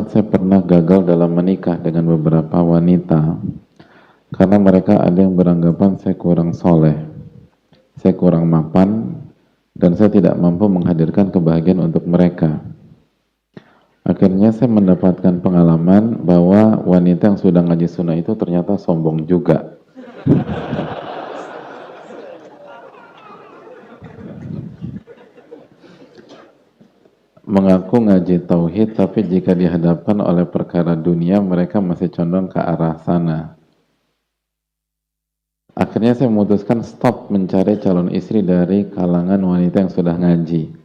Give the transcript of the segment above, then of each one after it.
Ustadz, saya pernah gagal dalam menikah dengan beberapa wanita karena mereka ada yang beranggapan saya kurang soleh, saya kurang mapan, dan saya tidak mampu menghadirkan kebahagiaan untuk mereka. Akhirnya saya mendapatkan pengalaman bahwa wanita yang sudah ngaji sunnah itu ternyata sombong juga. Mengaku ngaji tauhid, tapi jika dihadapkan oleh perkara dunia, mereka masih condong ke arah sana. Akhirnya saya memutuskan stop mencari calon istri dari kalangan wanita yang sudah ngaji.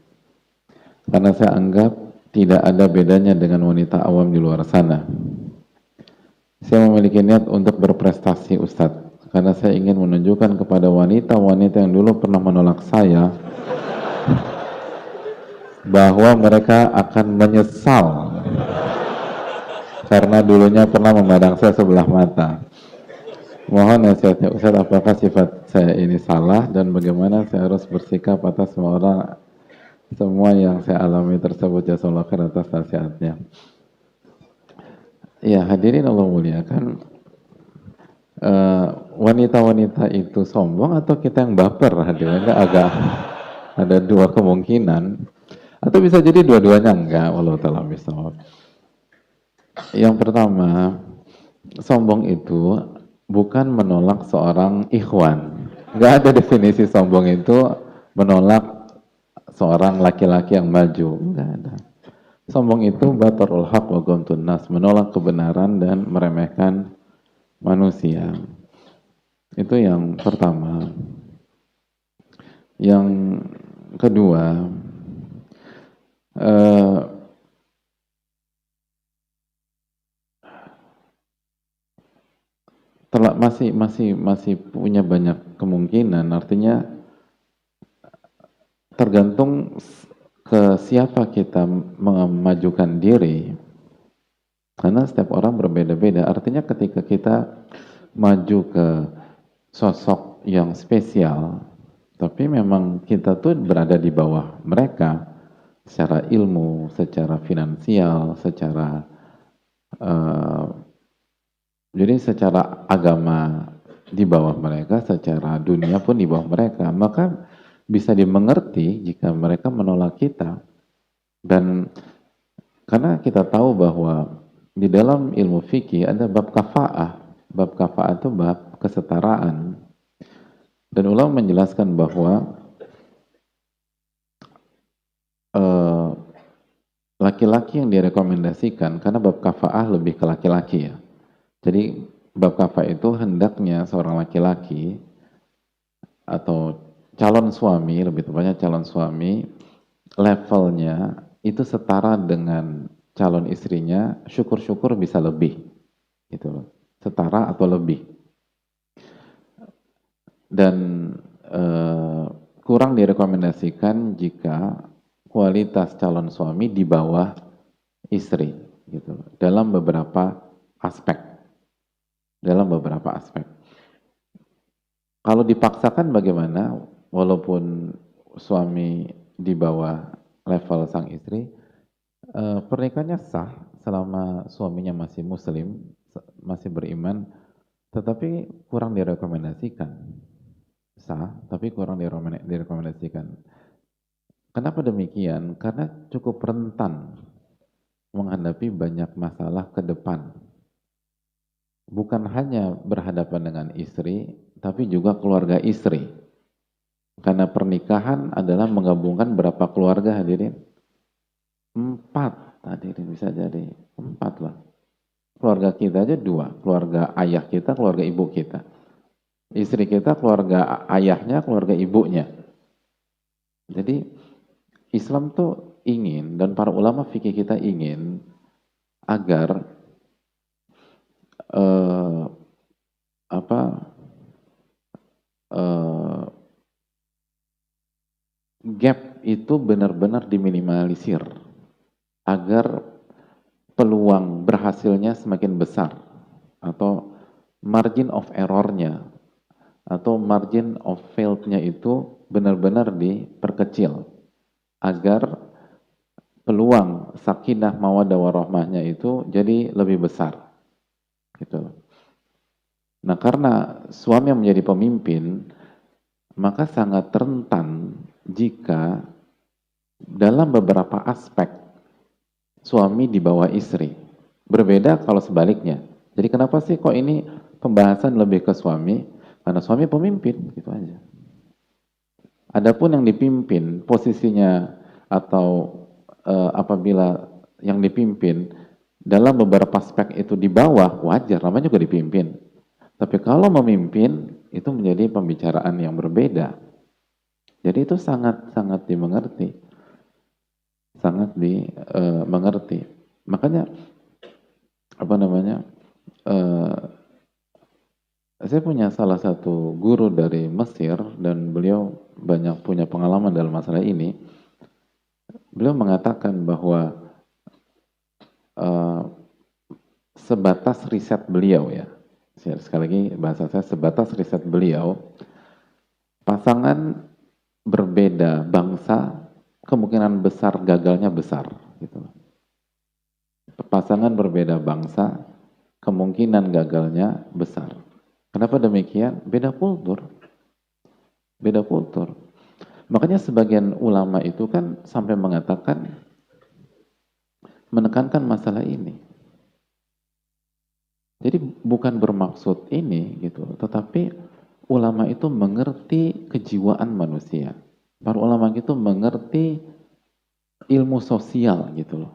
Karena saya anggap tidak ada bedanya dengan wanita awam di luar sana. Saya memiliki niat untuk berprestasi, Ustadz, karena saya ingin menunjukkan kepada wanita-wanita yang dulu pernah menolak saya bahwa mereka akan menyesal karena dulunya pernah memandang saya sebelah mata. Mohon nasihatnya Ustadz, apakah sifat saya ini salah dan bagaimana saya harus bersikap atas semua yang saya alami tersebut. Jazakallahu khair atas nasihatnya. Ya, hadirin Allah muliakan, wanita-wanita itu sombong atau kita yang baper? Hadirin, agak ada dua kemungkinan, atau bisa jadi dua-duanya enggak. Wallahu ta'ala bishawab. Yang pertama, sombong itu bukan menolak seorang ikhwan. Enggak ada definisi sombong itu menolak seorang laki-laki yang maju. Enggak ada. Sombong itu batarul haq wa ghamtun nas, menolak kebenaran dan meremehkan manusia. Itu yang pertama. Yang kedua, masih punya banyak kemungkinan. Artinya tergantung ke siapa kita memajukan diri, karena setiap orang berbeda-beda. Artinya ketika kita maju ke sosok yang spesial, tapi memang kita tuh berada di bawah mereka secara ilmu, secara finansial, jadi secara agama di bawah mereka, secara dunia pun di bawah mereka, maka bisa dimengerti jika mereka menolak kita. Dan karena kita tahu bahwa di dalam ilmu fikih ada bab kafa'ah. Bab kafa'ah itu bab kesetaraan. Dan ulama menjelaskan bahwa laki-laki yang direkomendasikan, karena bab kafa'ah lebih ke laki-laki ya. Jadi bab kafa'ah itu hendaknya seorang laki-laki atau calon suami, lebih tepatnya calon suami, levelnya itu setara dengan calon istrinya, syukur-syukur bisa lebih, gitu loh, setara atau lebih. Dan kurang direkomendasikan jika kualitas calon suami di bawah istri, gitu loh, dalam beberapa aspek. Kalau dipaksakan bagaimana? Walaupun suami di bawah level sang istri, pernikahannya sah selama suaminya masih muslim, masih beriman, tetapi kurang direkomendasikan. Sah, tapi kurang direkomendasikan. Kenapa demikian? Karena cukup rentan menghadapi banyak masalah ke depan. Bukan hanya berhadapan dengan istri, tapi juga keluarga istri. Karena pernikahan adalah menggabungkan berapa keluarga, hadirin? 4, hadirin, bisa jadi 4 lah. Keluarga kita aja 2, keluarga ayah kita, keluarga ibu kita. Istri kita, keluarga ayahnya, keluarga ibunya. Jadi Islam tuh ingin, dan para ulama fikih kita ingin, agar gap itu benar-benar diminimalisir agar peluang berhasilnya semakin besar, atau margin of errornya atau margin of failed-nya itu benar-benar diperkecil agar peluang sakinah mawaddah warahmahnya itu jadi lebih besar gitu. Nah, karena suami yang menjadi pemimpin, maka sangat rentan jika dalam beberapa aspek suami di bawah istri. Berbeda kalau sebaliknya. Jadi kenapa sih kok ini pembahasan lebih ke suami? Karena suami pemimpin, gitu aja. Adapun yang dipimpin posisinya atau apabila yang dipimpin dalam beberapa aspek itu di bawah, wajar, namanya juga dipimpin. Tapi kalau memimpin, itu menjadi pembicaraan yang berbeda. Jadi itu sangat dimengerti. Sangat dimengerti. Makanya, saya punya salah satu guru dari Mesir, dan beliau banyak punya pengalaman dalam masalah ini. Beliau mengatakan bahwa sebatas riset beliau ya, sekali lagi bahasa saya, sebatas riset beliau, pasangan berbeda bangsa kemungkinan besar gagalnya besar gitu. Pasangan berbeda bangsa kemungkinan gagalnya besar. Kenapa demikian? Beda kultur. Beda kultur. Makanya sebagian ulama itu kan sampai mengatakan, menekankan masalah ini. Jadi bukan bermaksud ini gitu, tetapi ulama itu mengerti kejiwaan manusia. Para ulama itu mengerti ilmu sosial gitu loh.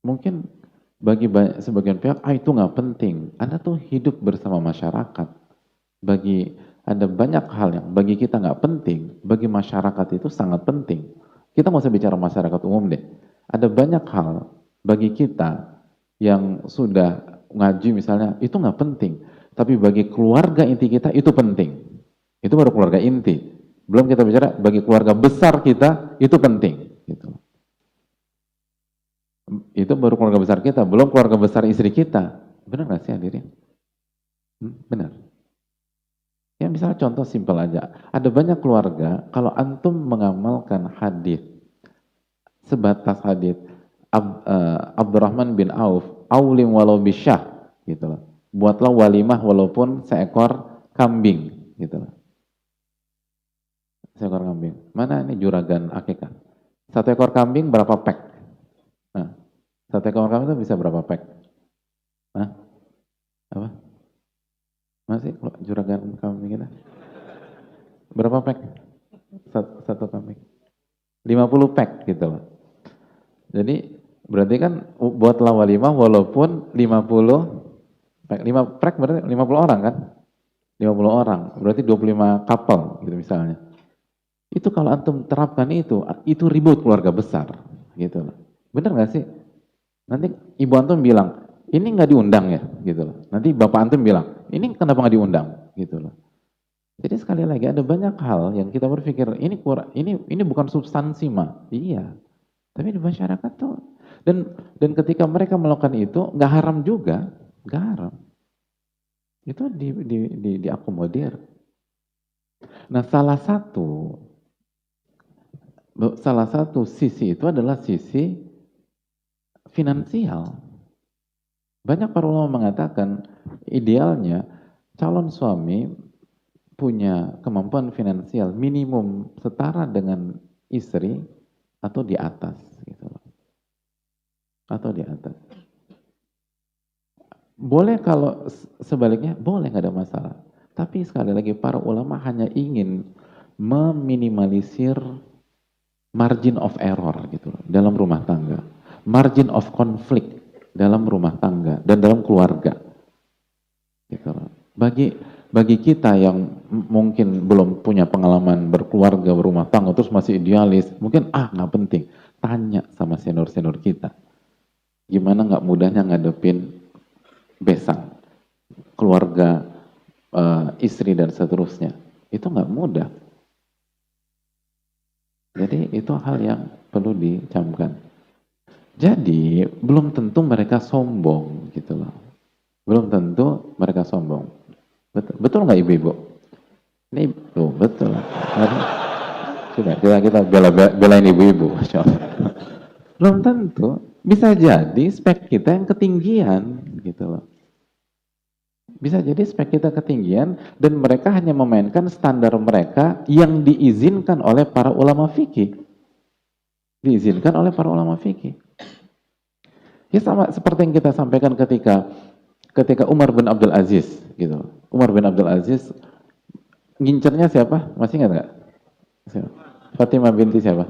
Mungkin bagi sebagian pihak, itu nggak penting. Anda tuh hidup bersama masyarakat. Ada banyak hal yang bagi kita nggak penting, bagi masyarakat itu sangat penting. Kita nggak usah bicara masyarakat umum deh. Ada banyak hal bagi kita yang sudah ngaji misalnya, itu nggak penting. Tapi bagi keluarga inti kita itu penting. Itu baru keluarga inti. Belum kita bicara bagi keluarga besar kita itu penting. Gitu. Itu baru keluarga besar kita, belum keluarga besar istri kita. Benar nggak sih hadirin? Benar. Ya misalnya contoh simpel aja. Ada banyak keluarga, kalau antum mengamalkan hadis sebatas hadis Abdurrahman bin Auf, aulim walau bisyah, gitu loh. Buatlah walimah walaupun seekor kambing, gitu loh. Seekor kambing. Mana ini juragan akikah? Satu ekor kambing berapa pek? Nah, satu ekor kambing itu bisa berapa pek? Hah? Apa? Masih juragan kambing kita? Berapa pek? Satu kambing. 50 pek gitu loh. Jadi berarti kan buatlah walimah walaupun 50 pek. 5 pek berarti 50 orang kan? 50 orang. Berarti 25 couple gitu misalnya. Itu kalau antum terapkan itu ribut keluarga besar gitu loh. Bener nggak sih? Nanti ibu antum bilang, ini nggak diundang ya, gitu loh. Nanti bapak antum bilang, ini kenapa nggak diundang, gitu loh. Jadi sekali lagi ada banyak hal yang kita berpikir ini bukan substansi mah, iya. Tapi di masyarakat tuh, dan ketika mereka melakukan itu nggak haram juga, nggak haram. Itu diakomodir. Nah salah satu sisi itu adalah sisi finansial. Banyak para ulama mengatakan idealnya calon suami punya kemampuan finansial minimum setara dengan istri atau di atas gitu loh. Atau di atas. Boleh kalau sebaliknya, boleh nggak ada masalah. Tapi sekali lagi para ulama hanya ingin meminimalisir margin of error gitu loh, dalam rumah tangga. Margin of conflict dalam rumah tangga dan dalam keluarga. Gitu loh. Bagi kita yang mungkin belum punya pengalaman berkeluarga, berumah tangga, terus masih idealis, mungkin nggak penting. Tanya sama senior-senior kita. Gimana nggak mudahnya ngadepin besan, keluarga, istri dan seterusnya. Itu nggak mudah. Jadi itu hal yang perlu dicamkan. Jadi belum tentu mereka sombong gitu loh. Belum tentu mereka sombong. Betul nggak ibu-ibu? Ini betul. Sudah kita belain ibu-ibu. Belum tentu. Bisa jadi spek kita yang ketinggian gitu loh. Bisa jadi spek kita ketinggian dan mereka hanya memainkan standar mereka yang diizinkan oleh para ulama fikih. Diizinkan oleh para ulama fikih. Ya sama seperti yang kita sampaikan ketika Umar bin Abdul Aziz gitu. Umar bin Abdul Aziz ngincernya siapa? Masih ingat nggak? Fatimah binti siapa?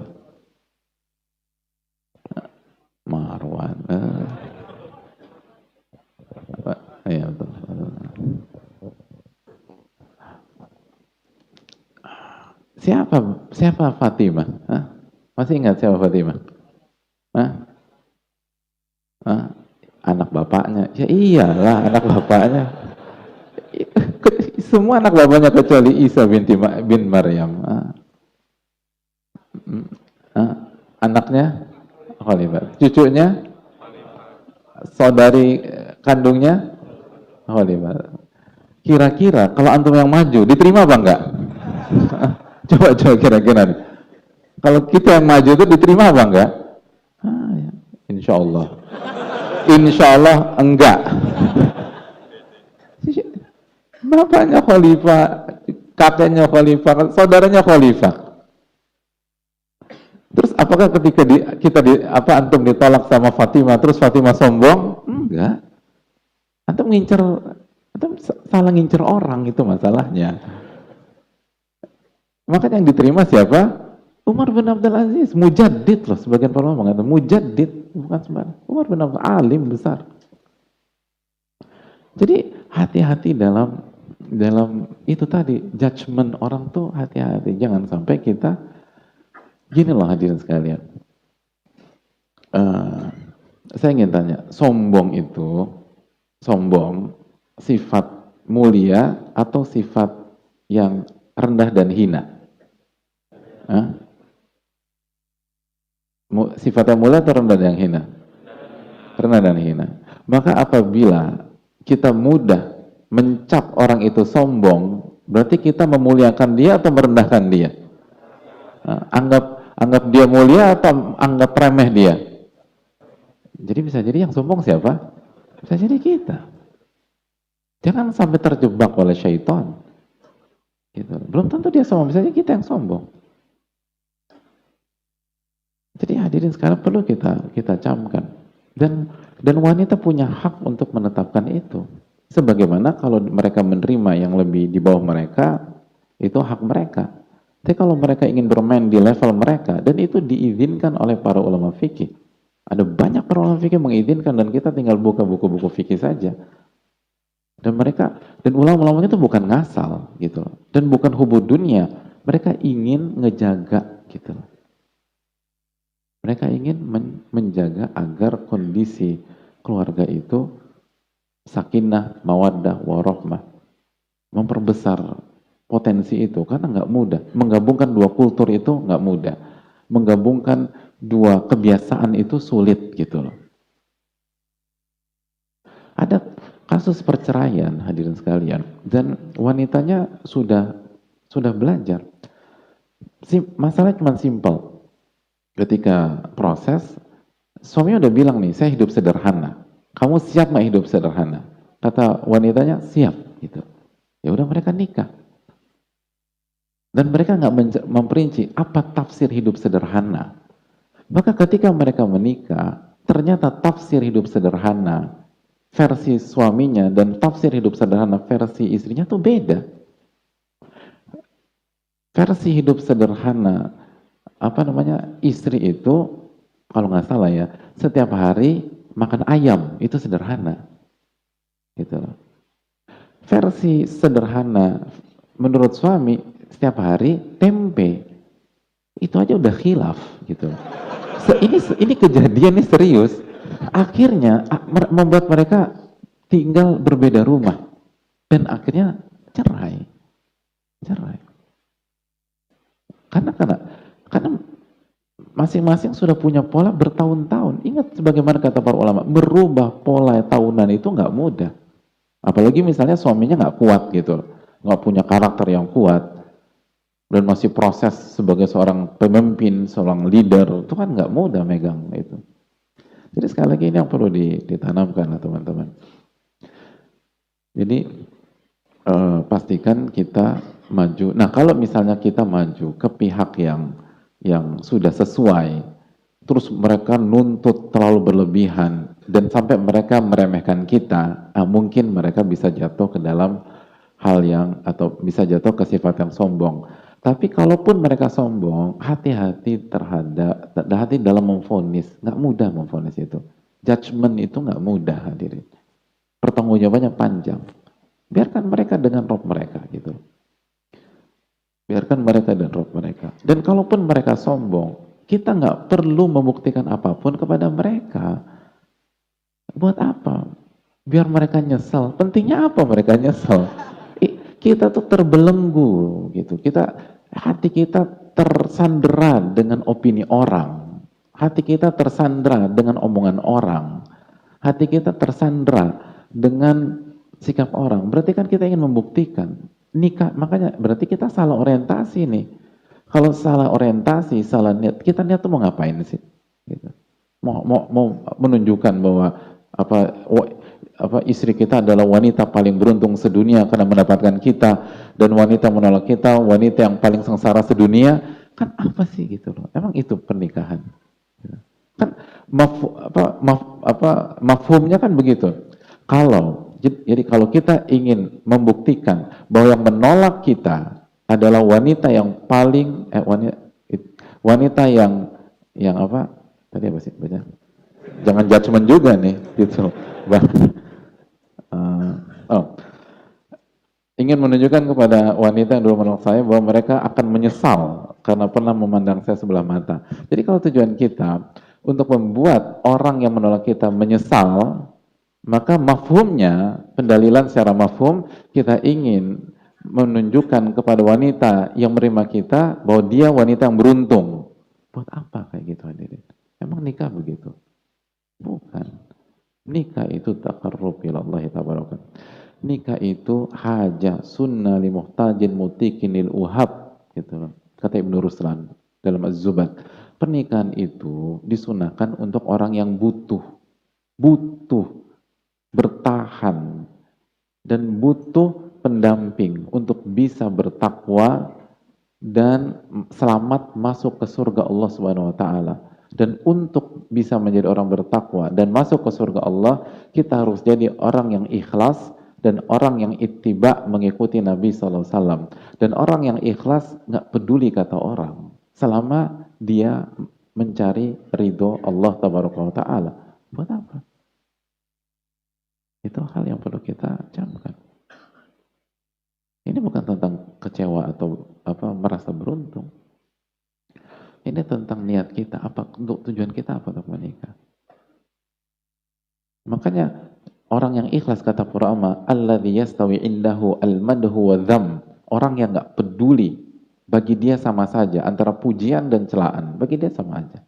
Marwan. Iya betul. Siapa Fatimah? Hah? Masih ingat siapa Fatimah? Hah? Hah? Anak bapaknya. Ya iyalah anak bapaknya. Semua anak bapaknya kecuali Isa bin Maryam. Anaknya Khalifah. Cucunya saudari kandungnya Khalifah. Kira-kira kalau antum yang maju diterima apa enggak? Coba kira-kira nih. Kalau kita yang maju itu diterima apa enggak? Ya. Insya Allah. Insya Allah enggak. Bapaknya khalifah, kakeknya khalifah, saudaranya khalifah. Terus apakah ketika antum ditolak sama Fatimah, terus Fatimah sombong? Enggak. Antum salah ngincer orang, itu masalahnya. Makanya yang diterima siapa? Umar bin Abdul Aziz, mujaddid loh, sebagian para ulama mengatakan mujaddid, bukan sembarang. Umar bin Abdul Aziz, alim besar. Jadi hati-hati dalam itu tadi, judgement orang tuh hati-hati, jangan sampai kita gini loh hadirin sekalian. Saya ingin tanya, sombong sifat mulia atau sifat yang rendah dan hina? Sifat yang mulia atau rendah dan hina? Rendah dan hina. Maka apabila kita mudah mencap orang itu sombong, berarti kita memuliakan dia atau merendahkan dia? Anggap dia mulia atau anggap remeh dia? Jadi bisa jadi yang sombong siapa? Bisa jadi kita. Jangan sampai terjebak oleh syaitan. Gitu. Belum tentu dia sombong, bisa jadi kita yang sombong. Jadi hadirin sekarang perlu kita camkan. Dan wanita punya hak untuk menetapkan itu. Sebagaimana kalau mereka menerima yang lebih di bawah mereka, itu hak mereka. Tapi kalau mereka ingin bermain di level mereka, dan itu diizinkan oleh para ulama fikih. Ada banyak para ulama fikih mengizinkan, dan kita tinggal buka buku-buku fikih saja. Dan ulama-ulamanya itu bukan ngasal, gitu. Dan bukan hubud dunia. Mereka ingin ngejaga, gitu. Mereka ingin menjaga agar kondisi keluarga itu sakinah, mawaddah, warahmah. Memperbesar potensi itu, karena nggak mudah. Menggabungkan dua kultur itu nggak mudah. Menggabungkan dua kebiasaan itu sulit gitu loh. Ada kasus perceraian hadirin sekalian, dan wanitanya sudah belajar. Masalahnya cuma simpel. Ketika proses, suaminya udah bilang nih, saya hidup sederhana. Kamu siap nggak hidup sederhana? Kata wanitanya, siap. Gitu. Ya udah mereka nikah. Dan mereka nggak memperinci apa tafsir hidup sederhana. Maka ketika mereka menikah, ternyata tafsir hidup sederhana versi suaminya dan tafsir hidup sederhana versi istrinya tuh beda. Versi hidup sederhana istri itu, kalau nggak salah ya, setiap hari makan ayam, itu sederhana. Gitu. Versi sederhana menurut suami, setiap hari tempe. Itu aja udah khilaf gitu. Ini kejadian ini serius. Akhirnya membuat mereka tinggal berbeda rumah. Dan akhirnya cerai. Karena masing-masing sudah punya pola bertahun-tahun. Ingat sebagaimana kata para ulama, berubah pola tahunan itu nggak mudah. Apalagi misalnya suaminya nggak kuat gitu, nggak punya karakter yang kuat. dan masih proses sebagai seorang pemimpin, seorang leader, itu kan nggak mudah megang itu. Jadi sekali lagi ini yang perlu ditanamkan lah teman-teman. Jadi pastikan kita maju. Nah kalau misalnya kita maju ke pihak yang sudah sesuai, terus mereka nuntut terlalu berlebihan dan sampai mereka meremehkan kita, mungkin mereka bisa jatuh ke dalam hal yang atau bisa jatuh ke sifat yang sombong. Tapi kalaupun mereka sombong, hati-hati hati dalam memvonis. Nggak mudah memvonis itu. Judgment itu nggak mudah hadirin. Pertanggungjawabannya panjang. Biarkan mereka dengan roh mereka gitu. Biarkan mereka dan roh mereka. Dan kalaupun mereka sombong, kita nggak perlu membuktikan apapun kepada mereka. Buat apa? Biar mereka nyesel. Pentingnya apa mereka nyesel? Kita tuh terbelenggu gitu. Hati kita tersandera dengan opini orang. Hati kita tersandera dengan omongan orang. Hati kita tersandera dengan sikap orang. Berarti kan kita ingin membuktikan nikah. Makanya berarti kita salah orientasi nih. Kalau salah orientasi, salah niat, kita niat tuh mau ngapain sih? Gitu. Mau menunjukkan bahwa istri kita adalah wanita paling beruntung sedunia karena mendapatkan kita, dan wanita menolak kita wanita yang paling sengsara sedunia. Kan apa sih gitu loh? Emang itu pernikahan? Kan mafhumnya kan begitu. Jadi kalau kita ingin membuktikan bahwa yang menolak kita adalah wanita yang paling wanita yang apa tadi apa sih baca? Jangan judgement juga nih gitu. Ingin menunjukkan kepada wanita yang dulu menolak saya bahwa mereka akan menyesal karena pernah memandang saya sebelah mata. Jadi kalau tujuan kita untuk membuat orang yang menolak kita menyesal, maka mafhumnya, pendalilan secara mafhum, kita ingin menunjukkan kepada wanita yang menerima kita bahwa dia wanita yang beruntung. Buat apa kayak gitu hadirin? Emang nikah begitu? Bukan. Nikah itu taqarrub ila Allah tabaraka. Nikah itu haja sunnah li muhtajin mutikin lil uhab gitu. Kata Ibnu Ruslan dalam Az-Zubat. Pernikahan itu disunahkan untuk orang yang butuh, bertahan, dan butuh pendamping untuk bisa bertakwa dan selamat masuk ke surga Allah Subhanahu wa taala. Dan untuk bisa menjadi orang bertakwa dan masuk ke surga Allah, kita harus jadi orang yang ikhlas dan orang yang ittiba mengikuti Nabi SAW. Dan orang yang ikhlas nggak peduli kata orang, selama dia mencari ridho Allah Tabaraka wa Ta'ala. Buat apa? Itu hal yang perlu kita camkan. Ini bukan tentang kecewa atau merasa beruntung. Ini tentang niat kita, untuk tujuan kita apa untuk menikah. Makanya orang yang ikhlas kata para ulama, alladzi yastawi indahu al-madhu wa dham. Orang yang enggak peduli, bagi dia sama saja antara pujian dan celaan, bagi dia sama aja.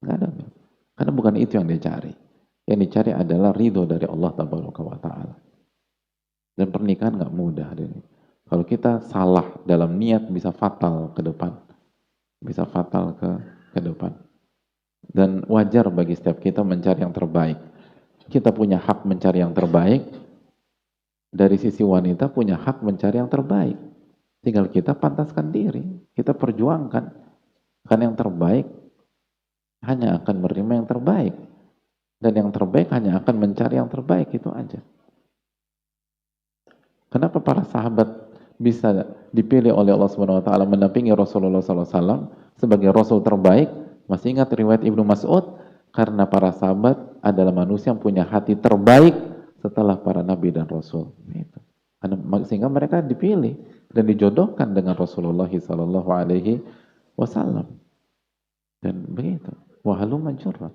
Enggak ada. Karena bukan itu yang dia cari. Yang dicari adalah ridho dari Allah Tabaraka wa Ta'ala. Dan pernikahan enggak mudah. Kalau kita salah dalam niat bisa fatal ke depan. Bisa fatal ke depan. Dan wajar bagi setiap kita mencari yang terbaik. Kita punya hak mencari yang terbaik. Dari sisi wanita punya hak mencari yang terbaik. Tinggal kita pantaskan diri. Kita perjuangkan. Karena yang terbaik hanya akan menerima yang terbaik. Dan yang terbaik hanya akan mencari yang terbaik. Itu aja. Kenapa para sahabat bisa dipilih oleh Allah Subhanahu wa taala mendampingi Rasulullah SAW sebagai rasul terbaik? Masih ingat riwayat Ibnu Mas'ud? Karena para sahabat adalah manusia yang punya hati terbaik setelah para nabi dan rasul. Itu. Sehingga mereka dipilih dan dijodohkan dengan Rasulullah SAW. Dan begitu. Wahalum majurra.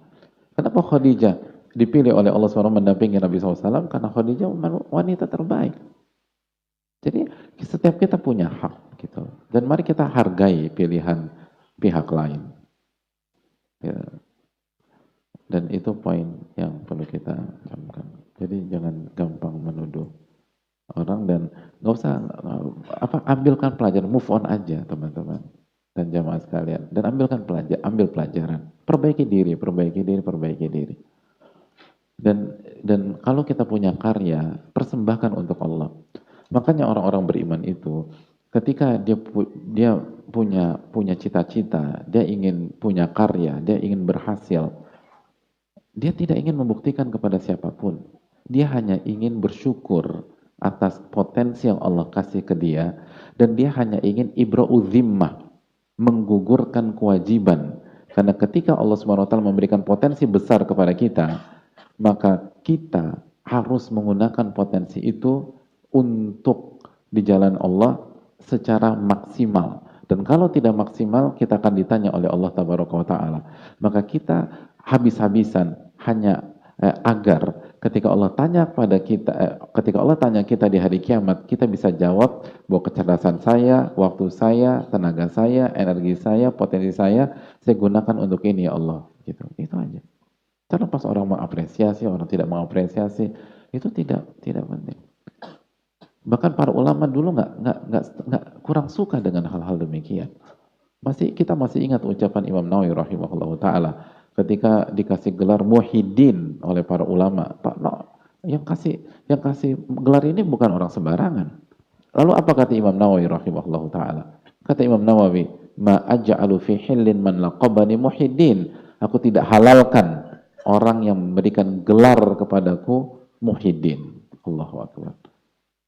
Kenapa Khadijah dipilih oleh Allah SWT mendampingi Nabi SAW? Karena Khadijah wanita terbaik. Jadi setiap kita punya hak gitu. Dan mari kita hargai pilihan pihak lain. Ya. Dan itu poin yang perlu kita camkan. Jadi jangan gampang menuduh orang dan nggak usah ambilkan pelajaran, move on aja teman-teman dan jamaah sekalian, dan ambil pelajaran, perbaiki diri, perbaiki diri, perbaiki diri. Dan kalau kita punya karya, persembahkan untuk Allah. Makanya orang-orang beriman itu, ketika dia punya cita-cita, dia ingin punya karya, dia ingin berhasil, dia tidak ingin membuktikan kepada siapapun. Dia hanya ingin bersyukur atas potensi yang Allah kasih ke dia, dan dia hanya ingin ibra'u zimmah, menggugurkan kewajiban. Karena ketika Allah SWT memberikan potensi besar kepada kita, maka kita harus menggunakan potensi itu untuk di jalan Allah secara maksimal. Dan kalau tidak maksimal, kita akan ditanya oleh Allah Tabaraka wa Ta'ala. Maka kita habis-habisan hanya agar ketika Allah tanya kepada kita, ketika Allah tanya kita di hari kiamat, kita bisa jawab bahwa kecerdasan saya, waktu saya, tenaga saya, energi saya, potensi saya gunakan untuk ini ya Allah. Gitu. Itu aja. Terlepas orang mengapresiasi, orang tidak mengapresiasi, itu tidak penting. Bahkan para ulama dulu nggak kurang suka dengan hal-hal demikian. Kita masih ingat ucapan Imam Nawawi rahimahullah taala ketika dikasih gelar Muhyiddin oleh para ulama. Pak, yang kasih gelar ini bukan orang sembarangan. Lalu apa kata Imam Nawawi rahimahullah taala? Kata Imam Nawawi, "Ma aj'alu fi hillin man laqabani Muhyiddin." Aku tidak halalkan orang yang memberikan gelar kepadaku Muhyiddin. Allahu akbar.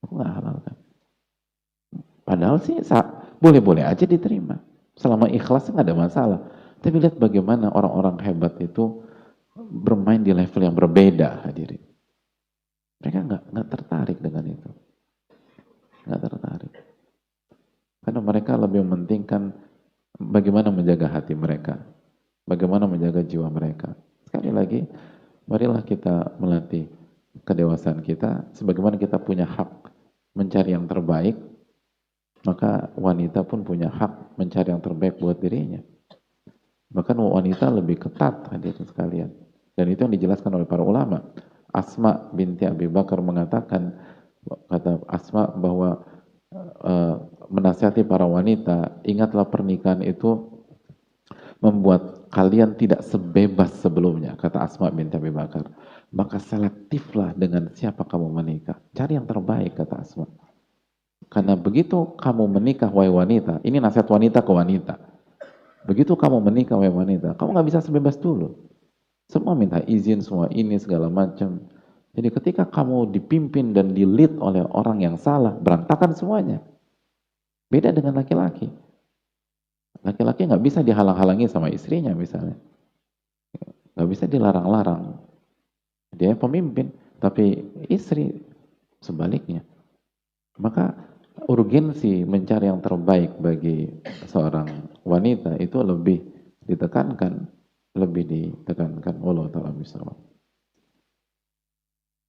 Aku nggak halalkan. Padahal sih boleh-boleh aja diterima. Selama ikhlas nggak ada masalah. Tapi lihat bagaimana orang-orang hebat itu bermain di level yang berbeda, hadirin. Mereka nggak tertarik dengan itu. Nggak tertarik. Karena mereka lebih mementingkan bagaimana menjaga hati mereka. Bagaimana menjaga jiwa mereka. Sekali lagi, marilah kita melatih kedewasaan kita. Sebagaimana kita punya hak mencari yang terbaik, maka wanita pun punya hak mencari yang terbaik buat dirinya. Bahkan wanita lebih ketat, hadirin sekalian. Dan itu yang dijelaskan oleh para ulama. Asma binti Abi Bakar mengatakan, kata Asma bahwa menasihati para wanita, ingatlah pernikahan itu membuat kalian tidak sebebas sebelumnya, kata Asma binti Abi Bakar. Maka selektiflah dengan siapa kamu menikah. Cari yang terbaik, kata Asma. Karena begitu kamu menikah, wahai wanita, ini nasihat wanita ke wanita. Begitu kamu menikah, wahai wanita, kamu nggak bisa sebebas dulu. Semua minta izin, semua ini, segala macam. Jadi ketika kamu dipimpin dan di-lead oleh orang yang salah, berantakan semuanya. Beda dengan laki-laki. Laki-laki nggak bisa dihalang-halangi sama istrinya misalnya. Nggak bisa dilarang-larang. Dia pemimpin, tapi istri sebaliknya. Maka urgensi mencari yang terbaik bagi seorang wanita itu lebih ditekankan. Wallahu ta'ala bishawab.